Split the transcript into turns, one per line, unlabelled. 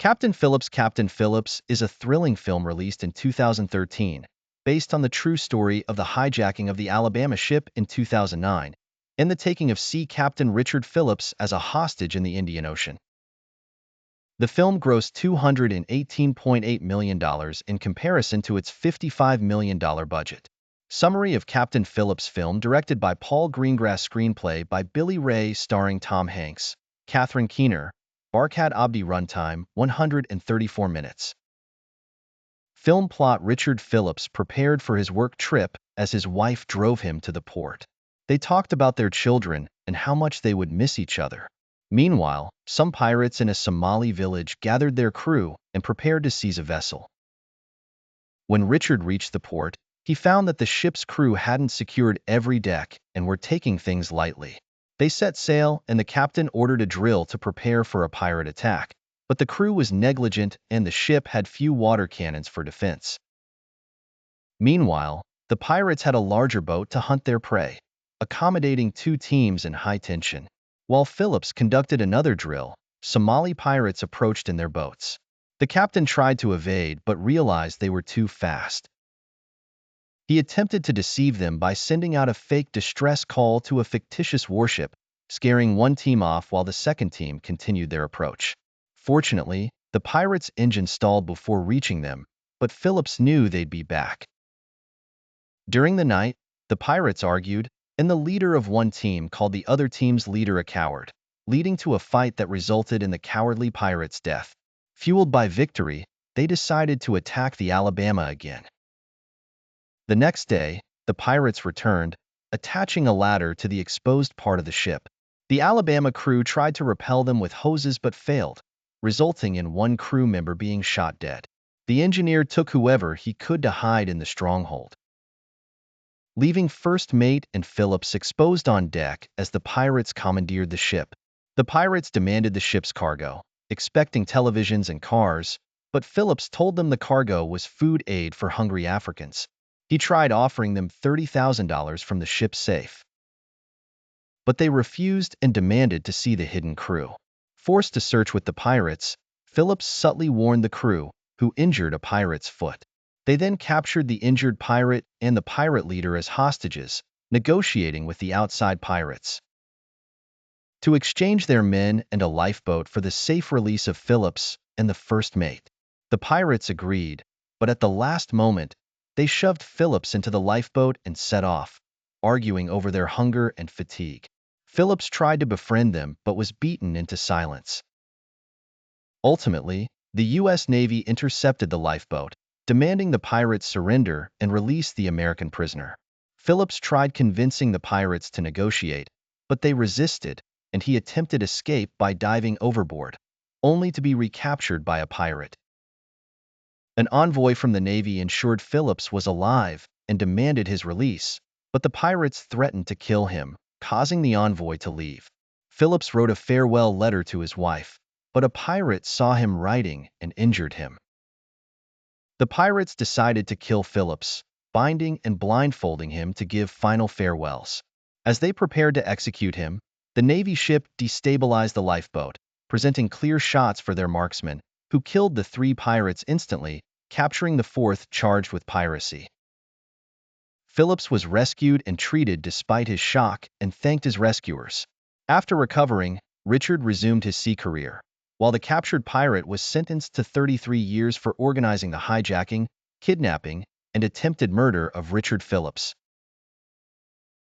Captain Phillips is a thrilling film released in 2013, based on the true story of the hijacking of the Alabama ship in 2009 and the taking of Sea Captain Richard Phillips as a hostage in the Indian Ocean. The film grossed $218.8 million in comparison to its $55 million budget. Summary of Captain Phillips film directed by Paul Greengrass, screenplay by Billy Ray, starring Tom Hanks, Catherine Keener, Barkat Abdi, runtime 134 minutes. Film plot: Richard Phillips prepared for his work trip as his wife drove him to the port. They talked about their children and how much they would miss each other. Meanwhile, some pirates in a Somali village gathered their crew and prepared to seize a vessel. When Richard reached the port, he found that the ship's crew hadn't secured every deck and were taking things lightly. They set sail, and the captain ordered a drill to prepare for a pirate attack, but the crew was negligent and the ship had few water cannons for defense. Meanwhile, the pirates had a larger boat to hunt their prey, accommodating two teams in high tension. While Phillips conducted another drill, Somali pirates approached in their boats. The captain tried to evade but realized they were too fast. He attempted to deceive them by sending out a fake distress call to a fictitious warship, scaring one team off while the second team continued their approach. Fortunately, the pirates' engine stalled before reaching them, but Phillips knew they'd be back. During the night, the pirates argued, and the leader of one team called the other team's leader a coward, leading to a fight that resulted in the cowardly pirate's death. Fueled by victory, they decided to attack the Alabama again. The next day, the pirates returned, attaching a ladder to the exposed part of the ship. The Alabama crew tried to repel them with hoses but failed, resulting in one crew member being shot dead. The engineer took whoever he could to hide in the stronghold, leaving first mate and Phillips exposed on deck as the pirates commandeered the ship. The pirates demanded the ship's cargo, expecting televisions and cars, but Phillips told them the cargo was food aid for hungry Africans. He tried offering them $30,000 from the ship's safe, but they refused and demanded to see the hidden crew. Forced to search with the pirates, Phillips subtly warned the crew, who injured a pirate's foot. They then captured the injured pirate and the pirate leader as hostages, negotiating with the outside pirates to exchange their men and a lifeboat for the safe release of Phillips and the first mate. The pirates agreed, but at the last moment, they shoved Phillips into the lifeboat and set off, arguing over their hunger and fatigue. Phillips tried to befriend them but was beaten into silence. Ultimately, the U.S. Navy intercepted the lifeboat, demanding the pirates surrender and release the American prisoner. Phillips tried convincing the pirates to negotiate, but they resisted, and he attempted escape by diving overboard, only to be recaptured by a pirate. An envoy from the Navy ensured Phillips was alive and demanded his release, but the pirates threatened to kill him, causing the envoy to leave. Phillips wrote a farewell letter to his wife, but a pirate saw him writing and injured him. The pirates decided to kill Phillips, binding and blindfolding him to give final farewells. As they prepared to execute him, the Navy ship destabilized the lifeboat, presenting clear shots for their marksmen, who killed the three pirates instantly, capturing the fourth charged with piracy. Phillips was rescued and treated despite his shock and thanked his rescuers. After recovering, Richard resumed his sea career, while the captured pirate was sentenced to 33 years for organizing the hijacking, kidnapping, and attempted murder of Richard Phillips.